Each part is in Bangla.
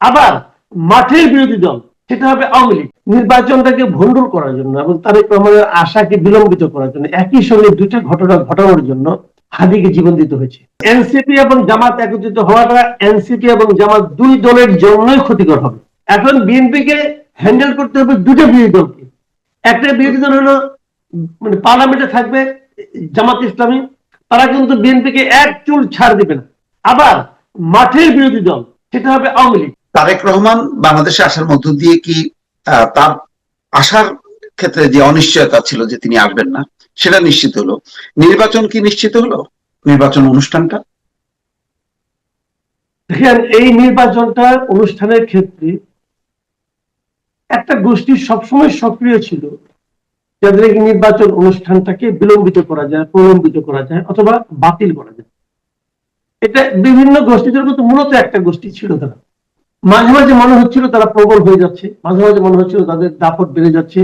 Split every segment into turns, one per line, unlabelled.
আবার মাঠের বিরোধী দল সেটা হবে আওয়ামী লীগ। নির্বাচনটাকে ভণ্ডুল করার জন্য এবং তারেক রহমানের আশাকে বিলম্বিত করার জন্য একই সঙ্গে দুইটা ঘটনা ঘটানোর জন্য হাদিকে জীবন দিতে হয়েছে। এনসিপি এবং জামাত একত্রিত হওয়াটা এনসিপি এবং জামাত দুই দলের জন্যই ক্ষতিকর হবে। এখন বিএনপিকে হ্যান্ডেল করতে হবে দুটো বিরোধী দলকে। একটা বিরোধী দল হলো মানে পার্লামেন্টে থাকবে জামাত ইসলামী, তারা কিন্তু বিএনপিকে এক চুল ছাড় দিবে না। আবার মাঠের বিরোধী দল সেটা হবে আওয়ামী লীগ।
তারেক রহমান বাংলাদেশে আসার মধ্য দিয়ে কি তার আসার ক্ষেত্রে যে অনিশ্চয়তা ছিল যে তিনি আসবেন না সেটা নিশ্চিত হলো? নির্বাচন কি নিশ্চিত হলো? নির্বাচন অনুষ্ঠানটা?
দেখেন, এই নির্বাচনটা অনুষ্ঠানের ক্ষেত্রে একটা গোষ্ঠী সবসময় সক্রিয় ছিল যাদের এই নির্বাচন অনুষ্ঠানটাকে বিলম্বিত করা যায়, প্রলম্বিত করা যায় অথবা বাতিল করা যায়। এটা বিভিন্ন গোষ্ঠীদের মধ্যে মূলত একটা গোষ্ঠী ছিল তারা। মাঝে মাঝে মনে হচ্ছিল তারা প্রবল হয়ে যাচ্ছে, মাঝে মাঝে মনে হচ্ছিল তাদের দাপট বেড়ে যাচ্ছে,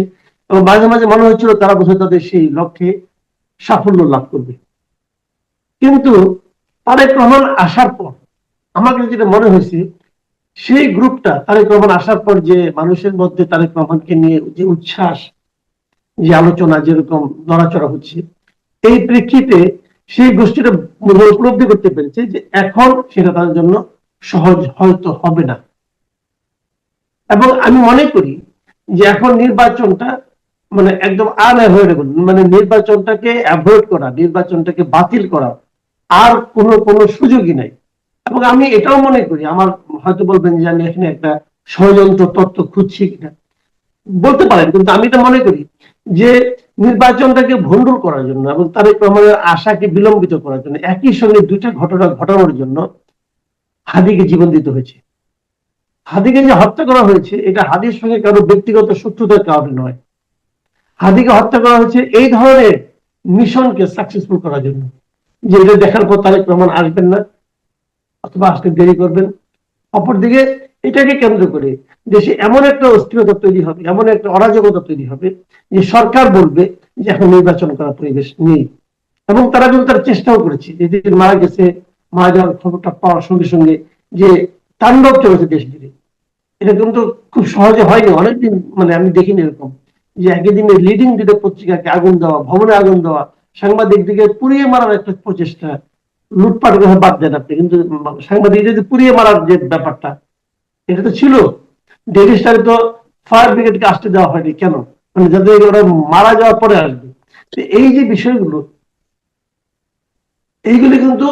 এবং মাঝে মাঝে মনে হচ্ছিল তারা বোধহয় তাদের সেই লক্ষ্যে সাফল্য লাভ করবে। কিন্তু তারেক রহমান আসার পর আমার কাছে যেটা মনে হয়েছে, সেই গ্রুপটা তারেক রহমান আসার পর যে মানুষের মধ্যে তারেক রহমানকে নিয়ে যে উচ্ছ্বাস, যে আলোচনা যেরকম নড়াচড়া হচ্ছে, এই প্রেক্ষিতে সেই গোষ্ঠীটা উপলব্ধি করতে পেরেছে যে এখন সেটা তাদের জন্য সহজ হয়তো হবে না। এবং আমি মনে করি যে এখন নির্বাচনটা মানে একদম আনঅ্যাভয়েডেবল, মানে নির্বাচনটাকে অ্যাভয়েড করা, নির্বাচনটাকে বাতিল করা আর কোনো সুযোগই নাই। এবং আমি এটাও মনে করি, আমার হয়তো বলবেন যে আমি এখানে একটা ষড়যন্ত্র তত্ত্ব খুঁজছি কিনা, বলতে পারেন, কিন্তু আমি এটা মনে করি যে নির্বাচনটাকে ভণ্ডুল করার জন্য এবং তারেক রহমানের আশাকে বিলম্বিত করার জন্য একই সঙ্গে দুইটা ঘটনা ঘটানোর জন্য হাদিকে জীবন দিতে হয়েছে। হাদিকে যে হত্যা করা হয়েছে এটা হাদির সঙ্গে কারো ব্যক্তিগত শত্রুতার কারণে নয়। হাদিকে হত্যা করা হয়েছে এই ধরনের মিশনকে সাকসেসফুল করার জন্য, যে এটা দেখার পর তারেক রহমান আসবেন না অথবা আসতে দেরি করবেন। অপরদিকে এটাকে কেন্দ্র করে দেশে এমন একটা অস্থিরতা তৈরি হবে, এমন একটা অরাজকতা তৈরি হবে যে সরকার বলবে যে এখন নির্বাচন করার পরিবেশ নেই। এবং তারা কিন্তু তার চেষ্টাও করেছে, যেদিন মারা গেছে, মারা যাওয়ার খবরটা পাওয়ার সঙ্গে সঙ্গে যে তাণ্ডব চলেছে দেশ জুড়ে, এটা কিন্তু খুব সহজে হয়নি। অনেকদিন মানে আমি দেখিনি এরকম যে একই দিনে লিডিং দুটো পত্রিকাকে আগুন দেওয়া, ভবনে আগুন দেওয়া, সাংবাদিকদিকে পুড়িয়ে মারার একটা প্রচেষ্টা। লুটপাট কথা বাদ দেন আপনি, কিন্তু সাংবাদিক যদি পুড়িয়ে মারার যে ব্যাপারটা, এটা তো ছিল। ডেইলি স্টারে তো ফায়ার ব্রিগেডকে আসতে দেওয়া হয়নি কেন? মানে যাতে ওরা মারা যাওয়ার পরে আসবে। এই যে বিষয়গুলো, এইগুলি কিন্তু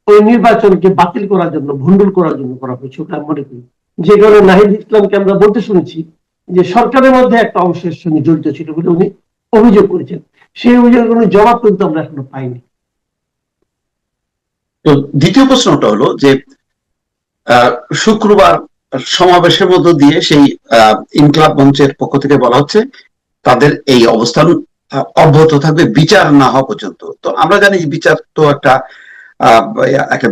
ওই নির্বাচনকে বাতিল করার জন্য, ভণ্ডুল করার জন্য করা হয়েছে ওটা মনে করি। যে কারণে নাহিদ ইসলামকে আমরা বলতে শুনেছি যে সরকারের মধ্যে একটা অংশের সঙ্গে জড়িত ছিল বলে উনি অভিযোগ করেছেন। সেই অভিযোগের কোনো জবাব কিন্তু আমরা এখনো পাইনি।
তো দ্বিতীয় প্রশ্নটা হলো যে শুক্রবার সমাবেশের মধ্য দিয়ে সেই ইনকলাব মঞ্চের পক্ষ থেকে বলা হচ্ছে তাদের এই অবস্থান অব্যাহত থাকবে বিচার না হওয়া পর্যন্ত। তো আমরা জানি বিচার তো একটা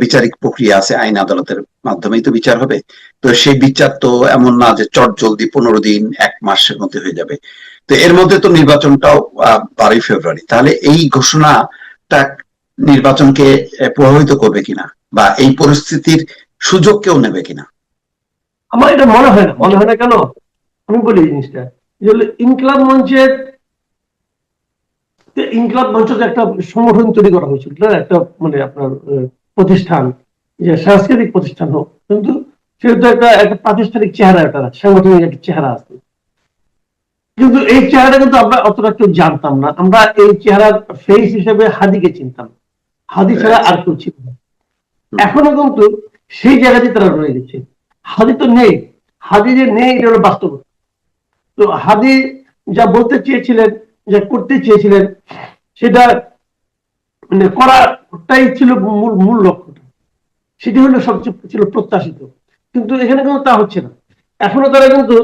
বিচারিক প্রক্রিয়া আছে, আইন আদালতের মাধ্যমেই তো বিচার হবে। তো সেই বিচার তো এমন না যে চট জলদি 15 দিন 1 মাসের মধ্যে হয়ে যাবে। তো এর মধ্যে তো নির্বাচনটাও 12ই ফেব্রুয়ারি। তাহলে এই ঘোষণাটা নির্বাচনকে প্রভাবিত করবে কিনা, বা এই পরিস্থিতির সুযোগ কেউ নেবে কিনা?
আমার এটা মনে হয় না। মনে হয় না কেন আমি বলি জিনিসটা, যে ইনকলাব মঞ্চের, ইনকলাব মঞ্চ একটা সংগঠন তৈরি করা হয়েছিল, একটা মানে আপনার প্রতিষ্ঠান, যে সাংস্কৃতিক প্রতিষ্ঠান হোক, কিন্তু সেহেতু একটা একটা প্রাতিষ্ঠানিক চেহারা, একটা সাংগঠনিক একটা চেহারা আছে। কিন্তু এই চেহারা কিন্তু আমরা অতটা কেউ জানতাম না। আমরা এই চেহারার ফেস হিসেবে হাদিকে চিনতাম, হাদি ছাড়া আর কেউ ছিল না। এখনো কিন্তু সেই জায়গাতে তারা রয়ে গেছে। হাদি তো নেই, হাদি যে নেই এটা হলো বাস্তব। তো হাদি যা বলতে চেয়েছিলেন, যা করতে চেয়েছিলেন, সেটা মানে করাটাই ছিল মূল মূল লক্ষ্যটা, সেটি হলো সবচেয়ে ছিল প্রত্যাশিত। কিন্তু এখানে কিন্তু তা হচ্ছে না। এখনো তারা কিন্তু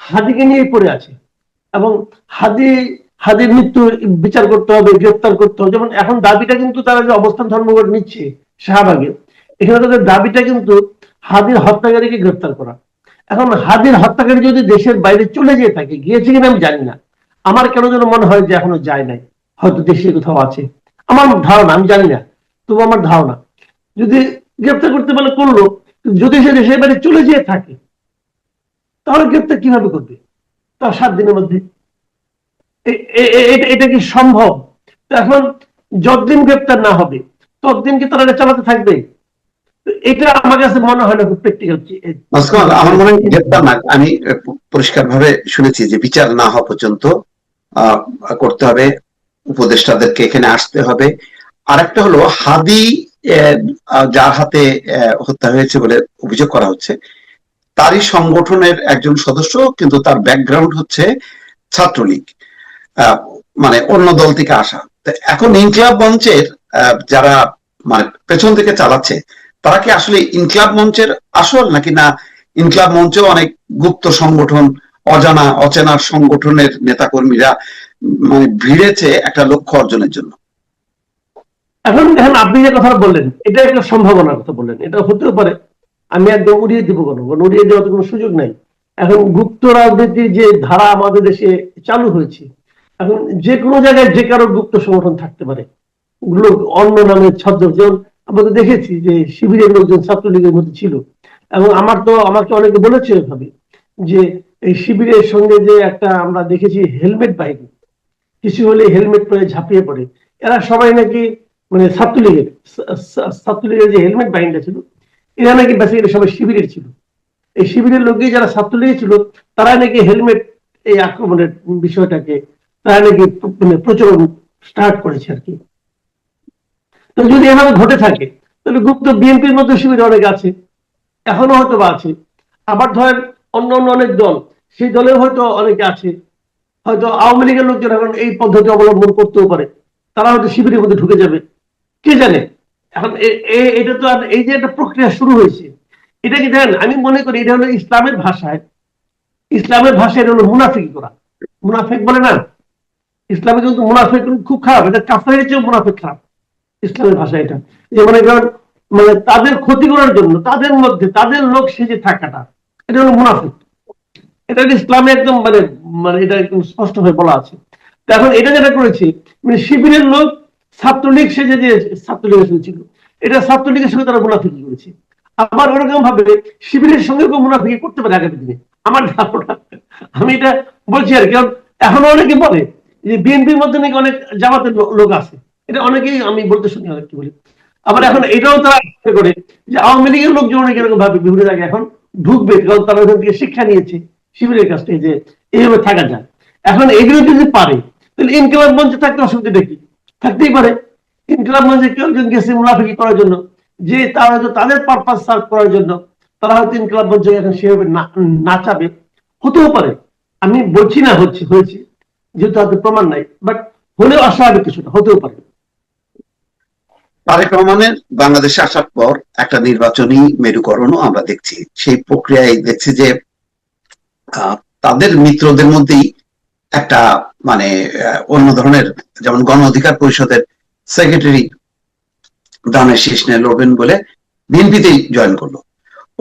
হাদিকে নিয়েই পড়ে আছে, এবং হাদির মৃত্যু বিচার করতে হবে, গ্রেপ্তার করতে হবে। যেমন এখন দাবিটা কিন্তু তারা যে অবস্থান ধর্মঘট নিচ্ছে শাহবাগে, এখানে তাদের দাবিটা কিন্তু হাদির হত্যাকারীকে গ্রেপ্তার করা। এখন হাদির হত্যাকারী যদি দেশের বাইরে চলে যেয়ে থাকে, গিয়েছে কিনা আমি জানি না, আমার কেন যেন মনে হয় যে এখনো যায় নাই, হয়তো দেশে কোথাও আছে। আমার ধারণা, আমি জানি না, তবু আমার ধারণা যদি গ্রেপ্তার করতে পারলে করলো, যদি সে দেশের বাইরে চলে যেয়ে থাকে তাহলে গ্রেপ্তার কিভাবে করবে? তাও 7 দিনের মধ্যে। এটা কি সম্ভব? তো এখন যতদিন গ্রেপ্তার না হবে ততদিন কি তারা এটা চালাতে থাকবে? এটা আমার কাছে মনে হয় না খুব প্র্যাকটিক্যাল।
আমার মনে হয় গ্রেপ্তার না, আমি পরিষ্কার ভাবে শুনেছি যে বিচার না হওয়া পর্যন্ত আহ, করতে হবে, উপদেষ্টাদেরকে এখানে আসতে হবে। আরেকটা হলো হাদি যার হাতে হত্যা হয়েছে বলে অভিযোগ করা হচ্ছে, তারই সংগঠনের একজন সদস্য, কিন্তু তার ব্যাকগ্রাউন্ড হচ্ছে ছাত্রলীগ, আহ, মানে অন্য দল থেকে আসা। তো এখন ইনকিলাব মঞ্চের যারা মানে পেছন থেকে চালাচ্ছে, তারা কি আসলে ইনকিলাব মঞ্চের আসল, নাকি না ইনকিলাব মঞ্চেও অনেক গুপ্ত সংগঠন, অজানা অচেনা সংগঠনের নেতাকর্মীরা মানে ভিড়েছে একটা লক্ষ্য অর্জনের জন্য?
এখন দেখেন, আপনি যে কথা বললেন এটা একটা সম্ভাবনার কথা বললেন, এটা হতেও পারে। আমি একদম উড়িয়ে দিব কেন? কারণ উড়িয়ে দেওয়ার তো কোনো সুযোগ নাই। এখন গুপ্ত রাজনীতির যে ধারা আমাদের দেশে চালু হয়েছে, এখন যে কোনো জায়গায় যে কারো গুপ্ত সংগঠন থাকতে পারে, ওগুলো অন্য নামে ছদ্ম। যেমন আমরা তো দেখেছি যে শিবিরের লোকজন ছাত্রলীগের মধ্যে ছিল, এবং আমাকে অনেকে বলেছে এভাবে যে এই শিবিরের সঙ্গে যে একটা আমরা দেখেছি হেলমেট বাহিনী, কিছু হলে হেলমেট পরে ঝাঁপিয়ে পড়ে, এরা সবাই নাকি মানে ছাত্রলীগের যে হেলমেট বাহিনীটা ছিল, এরা নাকি বেসিক্যালি সবাই শিবিরের ছিল। এই শিবিরের লোকই যারা ছাত্রলীগের ছিল, তারা নাকি হেলমেট এই আক্রমণের বিষয়টাকে তারা নাকি মানে প্রচলন স্টার্ট করেছে আর কি। তো যদি এভাবে ঘটে থাকে, তাহলে গুপ্ত বিএনপির মধ্যে শিবির অনেক আছে, এখনো হয়তো বা আছে। আবার ধরেন অন্য অন্য অনেক দল, সেই দলেও হয়তো অনেকে আছে। হয়তো আওয়ামী লীগের লোকজন এখন এই পদ্ধতি অবলম্বন করতেও পারে, তারা হয়তো শিবিরের মধ্যে ঢুকে যাবে, কে জানে। এখন এটা তো আর এই যে একটা প্রক্রিয়া শুরু হয়েছে, এটা কি দেখেন, আমি মনে করি এটা হলো ইসলামের ভাষায় এটা হলো মুনাফিক করা। মুনাফিক বলে না, ইসলামে কিন্তু মুনাফিক খুব খারাপ, এটা কাফেরের চেয়েও মুনাফিক খারাপ ইসলামের ভাষা। এটা যে মনে করেন মানে তাদের ক্ষতি করার জন্য তাদের মধ্যে তাদের লোক সেজে থাকাটা, এটা হলো মুনাফিক। এটা ইসলামে একদম মানে মানে এটা একদম স্পষ্ট হয়ে বলা আছে। এখন এটা যেটা করেছে, মানে শিবিরের লোক ছাত্রলীগ সেজে যে ছাত্রলীগের সঙ্গে ছিল, এটা ছাত্রলীগের সঙ্গে তারা মুনাফিকি করেছে। আবার ওরকম ভাবে শিবিরের সঙ্গে মুনাফিকি করতে পারে আগামী দিনে, আমার ধারণা। আমি এটা বলছি আর কি। এখনো অনেকে বলে যে বিএনপির মধ্যে নাকি অনেক জামাতের লোক আছে, এটা অনেকেই আমি বলতে শুনি, অনেক কি বলি। আবার এখন এটাও তারা করে যে আওয়ামী লীগের লোকজন অনেক এরকম ভাবে বিভিন্ন জায়গায় এখন ঢুকবে, কারণ তারা ওখান থেকে শিক্ষা নিয়েছে শিবিরের কাছ থেকে যে এইভাবে থাকা যায়। এখন এগুলো যদি পারে, তাহলে ইনকিলাব মঞ্চে থাকতে অসুবিধা কি? থাকতেই পারে। ইনকিলাব মঞ্চে কেউ একজন গেছে মুনাফিকি করার জন্য, যে তারা হয়তো তাদের পারপাস সার্ভ করার জন্য তারা হয়তো ইনকিলাব মঞ্চে এখন সেভাবে নাচাবে, হতেও পারে। আমি বলছি না হয়েছে, যেহেতু হাতে প্রমাণ নাই, বাট হলেও অস্বাভাবিক কিছুটা হতেও পারে।
তারেক রহমানের বাংলাদেশে আসার পর একটা নির্বাচনী মেরুকরণও আমরা দেখছি। সেই প্রক্রিয়ায় দেখছি যে আহ, তাদের মিত্রদের মধ্যেই একটা মানে অন্য ধরনের, যেমন গণ অধিকার পরিষদের সেক্রেটারি দানের শীষ নিয়ে লড়বেন বলে বিএনপিতেই জয়েন করলো।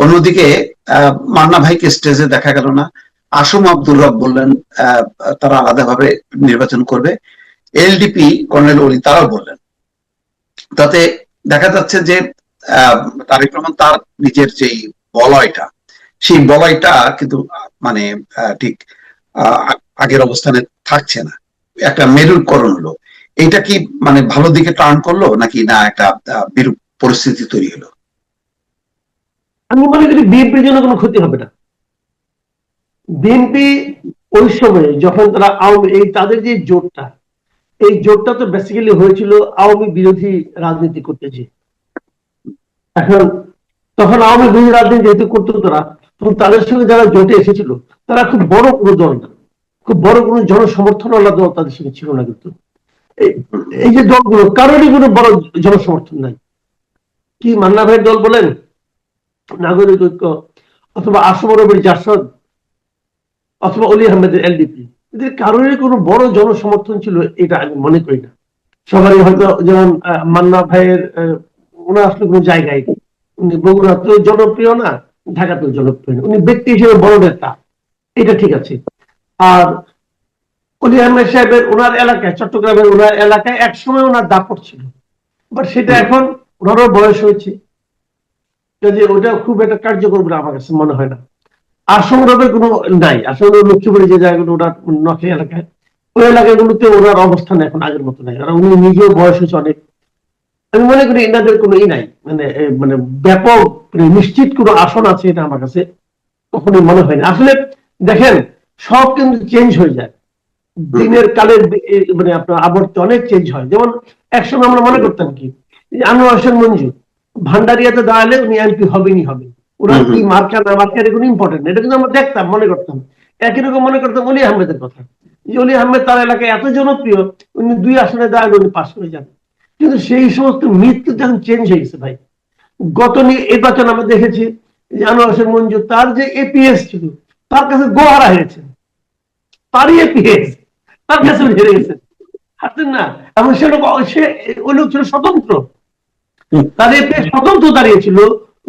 অন্যদিকে মান্না ভাইকে স্টেজে দেখা গেল না। আসম আব্দুর রব বললেন তারা আলাদাভাবে নির্বাচন করবে। এলডিপি কর্নেল ওলি তারাও বললেন। তাতে দেখা যাচ্ছে যে তারেক রহমান তার নিজের যেই বলয়টা, সেই বলয়টা কিন্তু মানে ঠিক আগের অবস্থানে থাকছে না, একটা মেরুকরণ হলো। এইটা কি মানে ভালো দিকে টার্ন করলো, নাকি না একটা বিরূপ পরিস্থিতি তৈরি হলো?
আমি মনে করি বিএনপির জন্য কোনো ক্ষতি হবে না। বিএনপি ওই সময়ে যখন তারা এই তাদের যে জোটটা, এই জোটটা তো বেসিক্যালি হয়েছিল আওয়ামী বিরোধী রাজনীতি করতে যে। এখন তখন আওয়ামী বিরোধী রাজনীতি যেহেতু করতো তারা, তখন তাদের সঙ্গে যারা জোটে এসেছিল তারা খুব বড় কোনো দল না, খুব বড় কোনো জনসমর্থন আলাদা দল তাদের সঙ্গে ছিল না। কিন্তু এই যে দলগুলো কারোরই কোনো বড় জনসমর্থন নাই। কি মান্না ভাইয়ের দল বলেন, নাগরিক ঐক্য, অথবা আসম রবির জাসদ, অথবা অলি আহমেদের এলডিপি, এদের কারোরই কোনো বড় জনসমর্থন ছিল এটা আমি মনে করি না। সবারই হয়তো যেমন মান্না ভাইয়ের ওনার আসলে কোনো জায়গায়, উনি বগুড়াতেও জনপ্রিয় না, ঢাকাতেও জনপ্রিয় না, উনি ব্যক্তি হিসেবে বড় নেতা, এটা ঠিক আছে। আর অলি আহমেদ সাহেবের ওনার এলাকায়, চট্টগ্রামের ওনার এলাকায় একসময় ওনার দাপট ছিল, বাট সেটা এখন ওনারও বয়স হয়েছে, কাজে ওটা খুব একটা কার্যকর বলে আমার কাছে মনে হয় না। আসন রবের কোনো নাই। আসন লক্ষ্মীপুরে যে জায়গাগুলো ওনার নকশি এলাকায়, ওই এলাকাগুলোতে ওনার অবস্থান এখন আগের মতো নাই, কারণ উনি নিজেও বয়স হয়েছে অনেক। আমি মনে করি এনাদের কোনো নাই, মানে মানে ব্যাপক মানে নিশ্চিত কোনো আসন আছে এটা আমার কাছে কখনোই মনে হয়নি। আসলে দেখেন, সব কিন্তু চেঞ্জ হয়ে যায় দিনের কালের মানে আপনার আবর্তে অনেক চেঞ্জ হয়। যেমন একসময় আমরা মনে করতাম কি, আনোয়ার হোসেন মঞ্জু ভান্ডারিয়াতে দাঁড়ালে উনি এমপি হবেনই হবে, ওনার কি মার্কা না মার্কা এটা কোনো ইম্পর্টেন্ট, এটা কিন্তু আমরা দেখতাম, মনে করতাম। একই রকম মনে করতাম অলি আহমেদের কথা, যে অলি আহমেদ তার এলাকায় এত জনপ্রিয়, উনি 2 আসনে দাঁড়ালে উনি পাস করে যান। কিন্তু সেই সমস্ত মৃত্যু যখন চেঞ্জ হয়ে গেছে ভাই, গত নির্বাচন আমরা দেখেছি যে আনোয়ার হোসেন মঞ্জু তার যে এপিএস ছিল তার কাছে গোহারা হেরেছেন, তারই এপিএস তার কাছে হেরে গেছেন, হারতেন না। এবং সে ওই লোক ছিল স্বতন্ত্র, তার এপিএস স্বতন্ত্র দাঁড়িয়েছিল,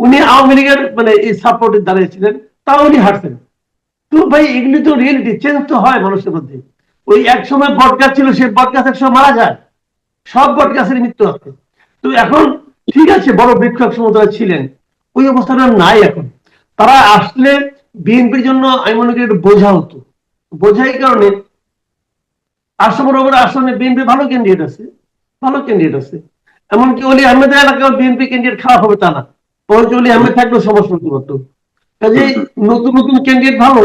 উনি আওয়ামী লীগের মানে এই সাপোর্টে দাঁড়িয়েছিলেন, তাও উনি হারতেন। তো ভাই এগুলি তো রিয়েলিটি, চেঞ্জ তো হয় মানুষের মধ্যে। ওই এক সময় বটগাছ ছিল, সে বটগাছ এক সময় মারা যায়, সব বটগাছের মৃত্যু আছে। তো এখন ঠিক আছে, বড় বৃক্ষ এক সময় তারা ছিলেন, ওই অবস্থাটা নাই এখন। তারা আসলে বিএনপির জন্য আমি মনে করি একটু বোঝা হতো। বোঝা এই কারণে, আসমরবের আসনে বিএনপি ভালো ক্যান্ডিডেট আছে, ভালো ক্যান্ডিডেট আছে। এমনকি অলি আহমেদের এলাকায় বিএনপি ক্যান্ডিডেট খারাপ হবে তা না, বরঞ্চ অলি আহমেদ থাকলেও সমস্যা হতো। কাজে নতুন নতুন ক্যান্ডিডেট ভালো,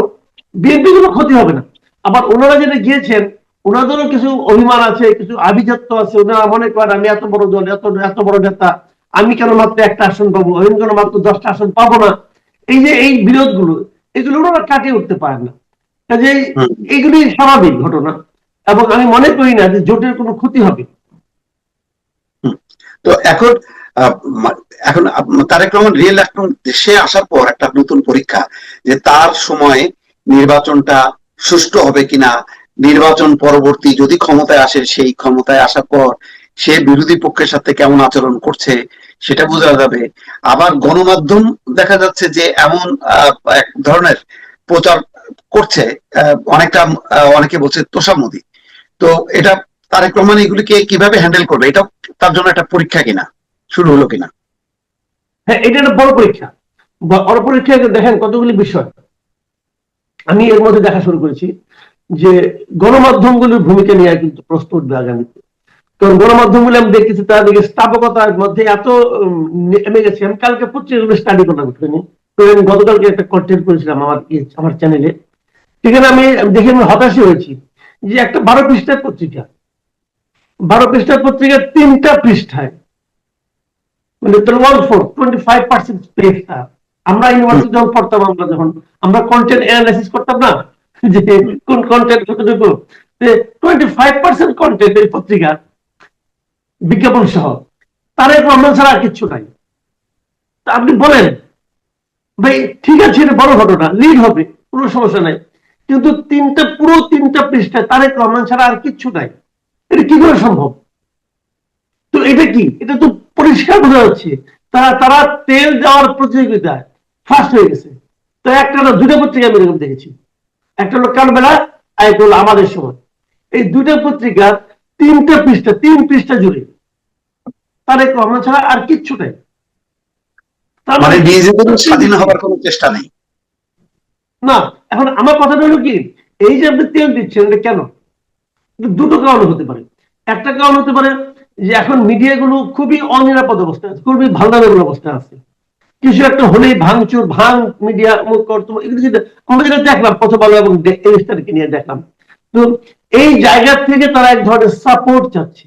বিএনপি কোনো ক্ষতি হবে না। আবার ওনারা যেটা গিয়েছেন, ওনাদেরও কিছু অভিমান আছে, কিছু আভিজাত্য আছে। ওনারা মনে করেন আমি এত বড় দল, এত এত বড় নেতা, আমি কেন মাত্র একটা আসন পাবো, আমি কেন মাত্র 10টা আসন পাবো না। এই যে এই বিরোধ গুলো, এগুলো ওনারা কাটিয়ে উঠতে পারেন না। কাজে এইগুলি স্বাভাবিক ঘটনা, এবং আমি মনে করি না যে জোটের কোনো ক্ষতি হবে।
তো এখন এখন তারেক রহমান রিয়েল এখন দেশে আসার পর একটা নতুন পরীক্ষা, যে তার সময়ে নির্বাচনটা সুষ্ঠু হবে কিনা, নির্বাচন পরবর্তী যদি ক্ষমতায় আসে, সেই ক্ষমতায় আসার পর সে বিরোধী পক্ষের সাথে কেমন আচরণ করছে সেটা বোঝা যাবে। আবার গণমাধ্যম দেখা যাচ্ছে যে এমন এক ধরনের প্রচার করছে, অনেকটা অনেকে বলছে তোষামোদী। তো এটা তারেক রহমান এগুলিকে কিভাবে হ্যান্ডেল করবে, এটাও তার জন্য একটা পরীক্ষা কিনা, শুরু হলো কিনা?
হ্যাঁ, এটা একটা বড় পরীক্ষা। বড় পরীক্ষা, দেখেন কতগুলি বিষয় আমি এর মধ্যে দেখা শুরু করেছি, যে গণমাধ্যমগুলোর ভূমিকা নিয়ে কিন্তু প্রশ্ন উঠবে আগামীতে। কারণ গণমাধ্যমগুলো আমি দেখতেছি তার দিকে স্থাপকতার মধ্যে এত নেমে গেছে। আমি কালকে পত্রিকাগুলো স্টাডি করলাম, আমি গতকালকে একটা কন্টেন্ট করেছিলাম আমার চ্যানেলে। সেখানে আমি দেখে আমি হতাশই হয়েছি, যে একটা 12 পৃষ্ঠার পত্রিকা, 12 পৃষ্ঠার পত্রিকার 3টা পৃষ্ঠায়, মানে 25% স্পেসটা। আমরা ইউনিভার্সিটি যখন পড়তাম, আমরা কন্টেন্ট অ্যানালাইসিস করতাম না, যে কোন কন্টেন্ট কতটুকু, 25% কন্টেন্ট এই পত্রিকা বিজ্ঞাপন সহ, তারেক রহমান ছাড়া আর কিচ্ছু নাই। তা আপনি বলেন ভাই, ঠিক আছে এটা বড় ঘটনা, লিড হবে, কোনো সমস্যা নাই, কিন্তু পুরো 3টা পৃষ্ঠায় তারেক রহমান ছাড়া আর কিচ্ছু নাই, এটা কি করে সম্ভব? তো এটা কি, এটা তো পরিষ্কার বোঝা যাচ্ছে তারা তারা তেল দেওয়ার প্রতিযোগিতায় ফার্স্ট হয়ে গেছে। তো একটা না, 2টা পত্রিকা আমি এরকম দেখেছি, একটা হলো কালবেলা আর একটা হলো আমাদের সময়। এই 2টা পত্রিকার 3টা পৃষ্ঠা, 3 পৃষ্ঠা জুড়ে তারেক রহমান ছাড়া আর কিচ্ছু নাই। তার
মানে
মানে
নিজেদের স্বাধীন হবার কোনো চেষ্টা নেই।
না। এখন আমার কথাটা হলো কি, এই যে আপনি তেল দিচ্ছেন, এটা কেন? দুটো কারণ হতে পারে। একটা কারণ হতে পারে যে এখন মিডিয়াগুলো খুবই অনিরাপদ অবস্থায় আছে, খুবই ভালনারেবল অবস্থায় আছে। কিছু একটা হলেই ভাঙচুর, মিডিয়া এগুলো যেটা আমরা যেটা দেখলাম প্রথম আলো এবং এরিস্টারকে নিয়ে দেখলাম। তো এই জায়গা থেকে তারা এক ধরনের সাপোর্ট চাচ্ছে,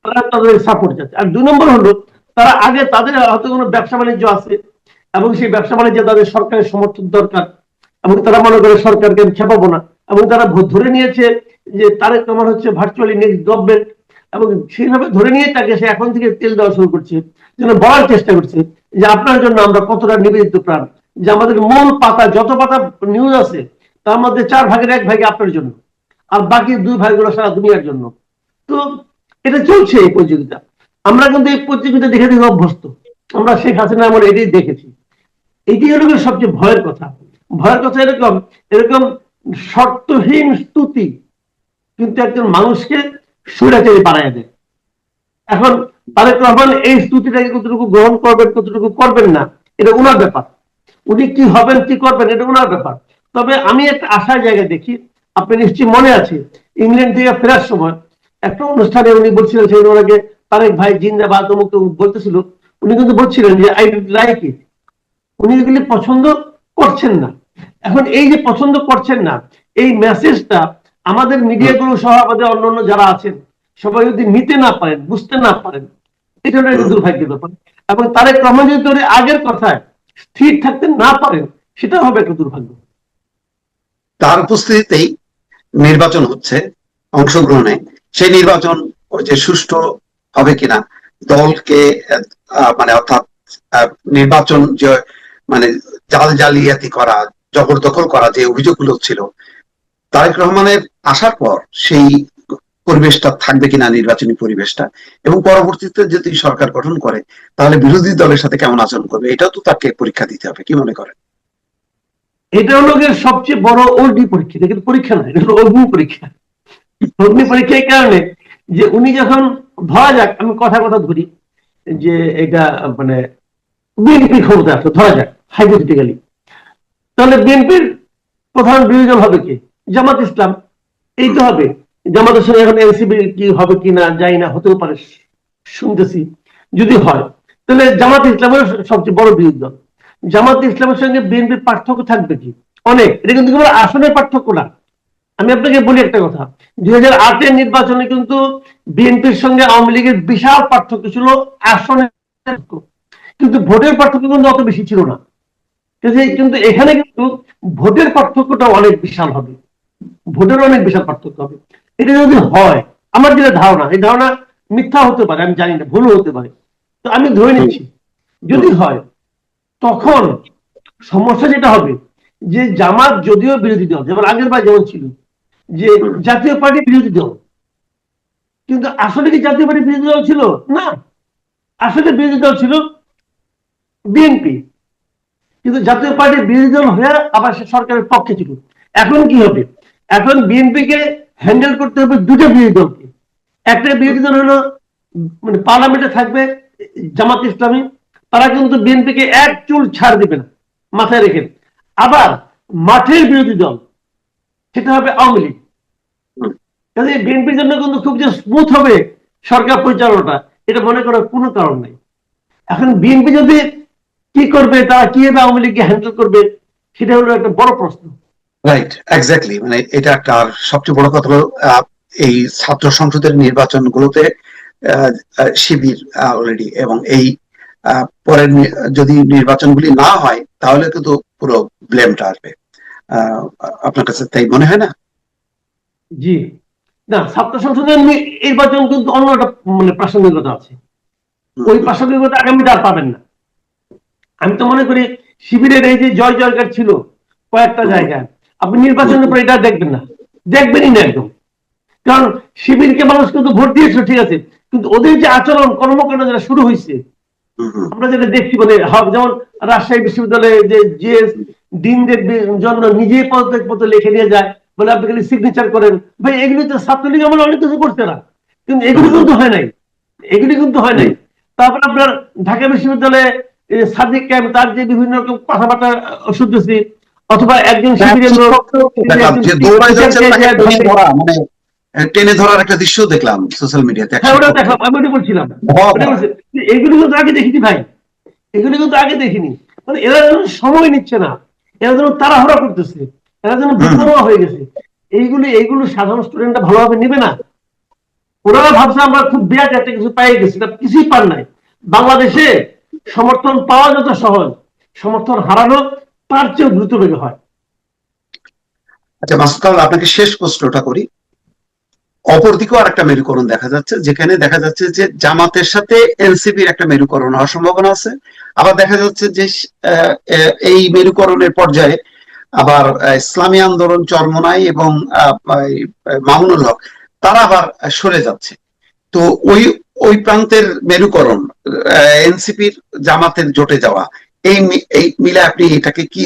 তারা তাদের সাপোর্ট চাচ্ছে। আর 2 নম্বর হলো, তারা আগে তাদের হয়তো কোনো ব্যবসা বাণিজ্য আছে, এবং সেই ব্যবসা বাণিজ্যে তাদের সরকারের সমর্থন দরকার, এবং তারা মনে করে সরকারকে আমি খেপাবো না, এবং তারা ধরে নিয়েছে যে তারেক রহমান হচ্ছে ভার্চুয়ালি নেক্সট গভর্নমেন্ট, এবং সেইভাবে ধরে নিয়ে তাকে সে এখন থেকে তেল দেওয়া শুরু করছে, যেন বলার চেষ্টা করছে যে আপনার জন্য আমরা কতটা নিবেদিত প্রাণ, যে আমাদের মূল পাতা যত পাতা নিউজ আছে তার মধ্যে 4 ভাগের 1 ভাগ আপনার জন্য, আর বাকি 2 ভাগগুলো সারা দুনিয়ার জন্য। তো এটা চলছে এই প্রতিযোগিতা। আমরা কিন্তু এই প্রতিযোগিতা দেখে দেখে অভ্যস্ত, আমরা শেখ হাসিনা আমরা এটাই দেখেছি। এটি হলো সবচেয়ে ভয়ের কথা। ভয়ের কথা এরকম, এরকম শর্তহীন স্তুতি কিন্তু একজন মানুষকে স্বৈরাচারী বানায় দেয়। এখন তারেক রহমান এই স্তুতিটাকে কতটুকু গ্রহণ করবেন, কতটুকু করবেন না, এটা ওনার ব্যাপার। উনি কি হবেন কি করবেন এটা ওনার ব্যাপার। তবে আমি একটা আশার জায়গা দেখি, আপনি নিশ্চয়ই মনে আছে ইংল্যান্ড থেকে ফেরার সময় একটা অনুষ্ঠানে উনি বলছিলেন, সেই ওনাকে তারেক ভাই জিন্দাবাদ অমুক তমুক বলতেছিল, উনি কিন্তু বলছিলেন যে আই লাইক ইট। উনি এগুলি পছন্দ করছেন না। এখন এই যে পছন্দ করছেন না, এই মেসেজটা আমাদের মিডিয়াগুলো সহ আমাদের অন্যান্য যারা আছেন সবাই যদি নিতে না পারেন, বুঝতে না পারেন, এটা হলো একটা দুর্ভাগ্যের ব্যাপার। এবং তারেক রহমান যদি আগের কথায় স্থির থাকতে না পারেন, সেটা হবে একটা দুর্ভাগ্য।
তার উপস্থিতিতেই নির্বাচন হচ্ছে অংশগ্রহণে, সেই নির্বাচন ওই যে সুষ্ঠু হবে কিনা, দলকে মানে অর্থাৎ নির্বাচন যে মানে জালিয়াতি করা, জবরদখল করা, যে অভিযোগগুলো ছিল তারেক রহমানের আসার পর সেই পরিবেশটা থাকবে কিনা, নির্বাচনী পরিবেশটা, এবং পরবর্তীতে যদি সরকার গঠন করে তাহলে বিরোধী দলের সাথে কেমন আচরণ করবে, এটাও তো তাকে পরীক্ষা দিতে হবে। কি মনে করেন?
এটা হলো সবচেয়ে বড় অগ্নি পরীক্ষা, কিন্তু পরীক্ষা নয়, এটা হলো অগ্নি পরীক্ষা। অগ্নি পরীক্ষা এই কারণে যে উনি যখন, ধরা যাক আমি কথা ধরি যে এটা মানে বিএনপি ক্ষমতা আসলো, ধরা যাক হাইপোথেটিক্যালি, তাহলে বিএনপির প্রধান বিরোধী দল হবে কি? জামাত ইসলাম। এই তো হবে। জামাতের সঙ্গে এখন এনসিপি কি হবে কিনা যাই না, হতেও পারে, শুনতেছি যদি হয় তাহলে জামাত ইসলামের সবচেয়ে বড় বিরোধী দল। জামাত ইসলামের সঙ্গে বিএনপির পার্থক্য থাকবে কি? অনেক। এটা কিন্তু কেবল আসনের পার্থক্য না। আমি আপনাকে বলি একটা কথা, 2008-এর নির্বাচনে কিন্তু বিএনপির সঙ্গে আওয়ামী লীগের বিশাল পার্থক্য ছিল আসনের, কিন্তু ভোটের পার্থক্য কিন্তু অত বেশি ছিল না। কিন্তু এখানে কিন্তু ভোটের পার্থক্যটা অনেক বিশাল হবে, ভোটের অনেক বিশাল পার্থক্য হবে। এটা যদি হয়, আমার যেটা ধারণা, এই ধারণা মিথ্যা হতে পারে, আমি জানি না, ভুলও হতে পারে, তো আমি ধরে নিচ্ছি যদি হয়, তখন সমস্যা যেটা হবে যে জামাত যদিও বিরোধী দল, যেমন আগের বার যেমন ছিল যে জাতীয় পার্টি বিরোধী দল, কিন্তু আসলে কি জাতীয় পার্টি বিরোধী দল ছিল না, আসলে বিরোধী দল ছিল বিএনপি, কিন্তু জাতীয় পার্টির বিরোধী দল হয়ে আবার সে সরকারের পক্ষে ছিল। এখন কি হবে? এখন বিএনপি কে হ্যান্ডেল করতে হবে দুটো বিরোধী দলকে। একটা বিরোধী দল হলো মানে পার্লামেন্টে থাকবে জামাত ইসলামী, তারা কিন্তু বিএনপি কে এক চুল ছাড় দিবে না, মাথায় রেখে। আবার মাঠের বিরোধী দল সেটা হবে আওয়ামী লীগ। কাজে বিএনপির জন্য কিন্তু খুব যে স্মুথ হবে সরকার পরিচালনাটা, এটা মনে করার কোনো কারণ নাই। এখন বিএনপি যদি কি করবে, তারা কিভাবে আওয়ামী লীগকে হ্যান্ডেল করবে, সেটা হলো একটা বড় প্রশ্ন।
Right, exactly. মানে এটা একটা, আর সবচেয়ে বড় কথা হলো এই ছাত্র সংসদের নির্বাচনগুলোতে শিবির অলরেডি, এবং এই পরের যদি নির্বাচনগুলি না হয় তাহলে কিন্তু পুরো ব্লেমটা আসবে। আপনার কাছে তাই মনে হয় না?
জি না, ছাত্র সংসদের নির্বাচন কিন্তু অন্য একটা মানে প্রাসঙ্গিকতা আছে, ওই প্রাসঙ্গিকতা আগামীতে আর পাবেন না। আমি তো মনে করি শিবিরের এই যে জয় জয়কার ছিল কয়েকটা জায়গায়, আপনি নির্বাচনের পর এটা দেখবেন না, দেখবেনই না একদম। কারণ শিবিরকে মানুষ কিন্তু ভোট দিয়েছিল, ঠিক আছে, কিন্তু ওদের যে আচরণ কর্মকাণ্ড যেটা শুরু হয়েছে, আমরা যেটা দেখছি, মানে যেমন রাজশাহী বিশ্ববিদ্যালয়ে যে ডিনদের জন্য নিজেই পদত্যাগপত্র লিখে নিয়ে যায়, বলে আপনি খালি সিগনেচার করেন। ভাই এগুলি তো ছাত্রলীগ আমলে অনেক কিছু করছে না, কিন্তু এগুলি কিন্তু হয় নাই, এগুলি কিন্তু হয় নাই। তারপর আপনার ঢাকা বিশ্ববিদ্যালয়ে সাদিক ক্যাম্প, তার যে বিভিন্ন রকম কথাবার্তা শুনতেছি, অথবা একজন শিবিরের লোক
টেনে ধরার একটা দৃশ্য দেখলাম সোশ্যাল মিডিয়াতে।
হ্যাঁ ওটা দেখলাম, আমি ওটা বলছিলাম, এগুলি কিন্তু আগে দেখিনি ভাই, এগুলি কিন্তু আগে দেখিনি। মানে এরা যেন সময় নিচ্ছে না, এরা যেন তাড়াহুড়া করতেছে, এরা যেন বিপর্যয় হয়ে গেছে। এইগুলো সাধারণ স্টুডেন্টরা ভালোভাবে নেবে না। ওরা ভাবছে আমরা খুব বিরাট একটা কিছু পাই গেছি, কিছুই পান নাই। বাংলাদেশে সমর্থন পাওয়া যত সহজ, সমর্থন হারানো তার চেয়েও দ্রুত বেগে হয়।
আচ্ছা মাসুদ কামাল, আপনাকে শেষ প্রশ্নটা করি। অপরদিকেও আর একটা মেরুকরণ দেখা যাচ্ছে, যেখানে দেখা যাচ্ছে যে জামাতের সাথে এনসিপির একটা মেরুকরণ হওয়ার সম্ভাবনা আছে। আবার দেখা যাচ্ছে যে এই মেরুকরণের পর্যায়ে আবার ইসলামী আন্দোলন চরমোনাই এবং মামুনুল হক তারা আবার সরে যাচ্ছে। তো ওই ওই প্রান্তের মেরুকরণ, এনসিপির জামাতের জোটে যাওয়া, এই মিলে আপনি এটাকে কি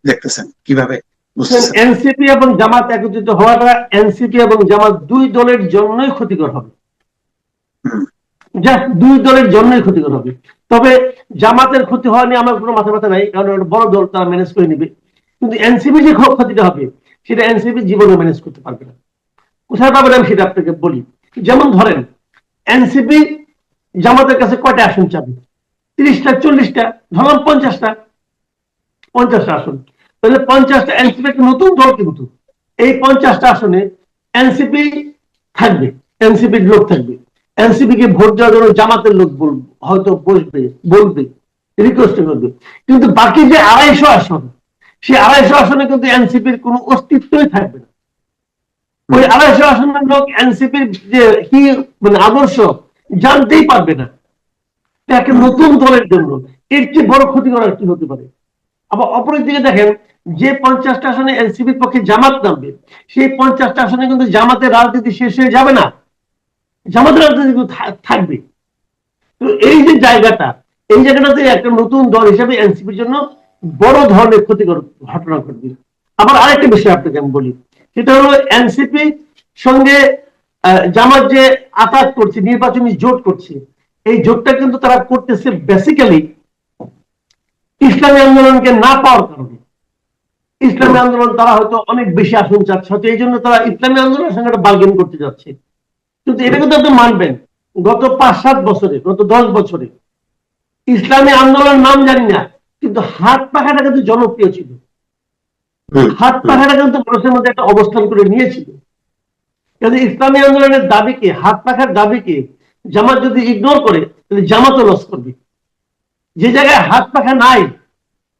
দেখতেছেন, কিভাবে?
এনসিপি এবং জামাত একত্রিত হওয়াটা এনসিপি এবং জামাত দুই দলের জন্যই ক্ষতিকর হবে। জাস্ট দুই দলের জন্যই ক্ষতিকর হবে। তবে জামাতের ক্ষতি হওয়া নিয়ে আমার কোনো মাথা ব্যথা নাই, কারণ একটা বড় দল, তারা ম্যানেজ করে নিবে। কিন্তু এনসিপি যে ক্ষতিটা হবে সেটা এনসিপি জীবনে ম্যানেজ করতে পারবে না। কোথায় পাবেন আমি সেটা আপনাকে বলি। যেমন ধরেন এনসিপি জামাতের কাছে কয়টা আসন চাবে? 30টা, 40টা, ধরলাম 50টা আসন। তাহলে 50টা, এনসিপি একটা নতুন দল, কিন্তু এই 50টা আসনে এনসিপি থাকবে, এনসিপির লোক থাকবে। এনসিপি কে ভোট দেওয়ার জন্য জামাতের লোক হয়তো বলবে, রিকোয়েস্ট করবে। কিন্তু বাকি যে 250 আসন, সেই 250 আসনে কিন্তু এনসিপির কোনো অস্তিত্বই থাকবে না। ওই 250 আসনের লোক এনসিপির যে কি মানে আদর্শ জানতেই পারবে না। একটা নতুন দলের জন্য এর চেয়ে বড় ক্ষতি করার কি হতে পারে? আবার অপরের দিকে দেখেন, যে 50টা আসনে এনসিপির পক্ষে জামাত নামবে, সেই 50টা আসনে কিন্তু জামাতের রাজনীতি শেষ হয়ে যাবে না, জামাতের রাজনীতি কিন্তু থাকবে। তো এই যে জায়গাটা, এই জায়গাটাতে একটা নতুন দল হিসেবে এনসিপির জন্য বড় ধরনের ক্ষতিকর ঘটনা ঘটবে। আবার আরেকটা বিষয় আপনাকে আমি বলি, সেটা হলো এনসিপি সঙ্গে জামাত যে আতাত করছে, নির্বাচনী জোট করছে, এই জোটটা কিন্তু তারা করতেছে বেসিক্যালি ইসলামী আন্দোলনকে না পাওয়ার কারণে। ইসলামী আন্দোলন তারা হয়তো অনেক বেশি আসন চাচ্ছে, হয়তো এই জন্য তারা ইসলামী আন্দোলনের সঙ্গে একটা বার্গেন করতে যাচ্ছে। কিন্তু এটা কিন্তু আপনি মানবেন, গত 5-7 বছরে, গত 10 বছরে ইসলামী আন্দোলন নাম জানি না, কিন্তু হাত পাখাটা কিন্তু জনপ্রিয় ছিল। হাত পাখাটা কিন্তু মানুষের মধ্যে একটা অবস্থান করে নিয়েছিল। কিন্তু ইসলামী আন্দোলনের দাবিকে, হাত পাখার দাবিকে জামাত যদি ইগনোর করে, তাহলে জামাতও লস করবে। যে জায়গায় হাত পাখা নাই,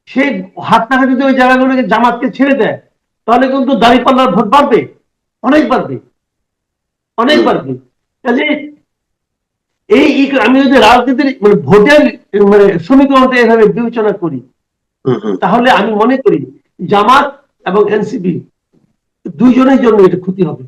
সেই হাত পাখা যদি ওই জায়গাগুলোকে জামাতকে ছেড়ে দেয়, তাহলে কিন্তু দাঁড়িপাল্লার ভোট বাড়বে, অনেক বাড়বে, অনেক বাড়বে। কাজে এই আমি যদি রাজনীতির মানে ভোটের মানে সমীকরণটা এভাবে বিবেচনা করি, তাহলে আমি মনে করি জামাত এবং এনসিপি দুইজনের জন্য এটা ক্ষতি হবে।